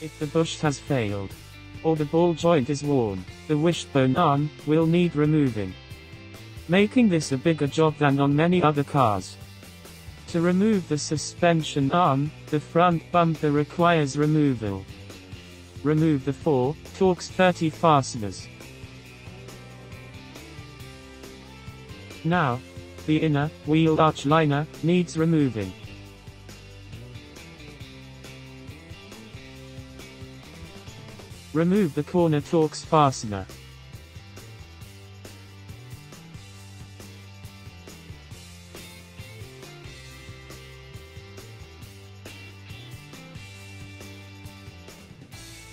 If the bush has failed, or the ball joint is worn, the wishbone arm will need removing, making this a bigger job than on many other cars. To remove the suspension arm, the front bumper requires removal. Remove the 4 Torx 30 fasteners. Now, the inner wheel arch liner needs removing. Remove the corner Torx fastener.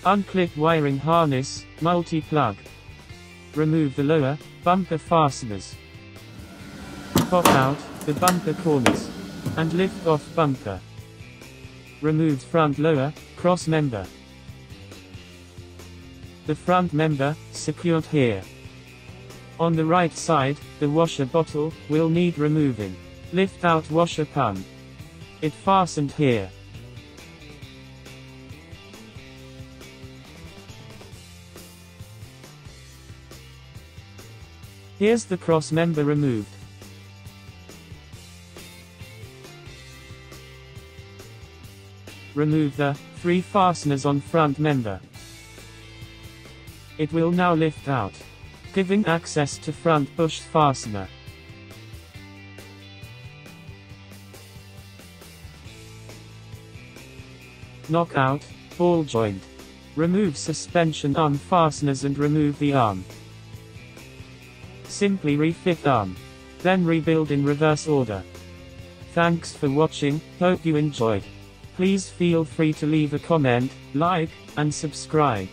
Unclip wiring harness, multi-plug. Remove the lower bumper fasteners. Pop out the bumper corners, and lift off bumper. Remove front lower cross member. The front member secured here. On the right side, the washer bottle will need removing. Lift out washer pump. It fastened here. Here's the cross member removed. Remove the 3 fasteners on front member. It will now lift out, giving access to front bush fastener. Knock out ball joint. Remove suspension arm fasteners and remove the arm. Simply refit arm. Then rebuild in reverse order. Thanks for watching, hope you enjoyed. Please feel free to leave a comment, like, and subscribe.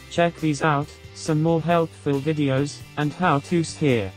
Check these out, some more helpful videos, and how-tos here.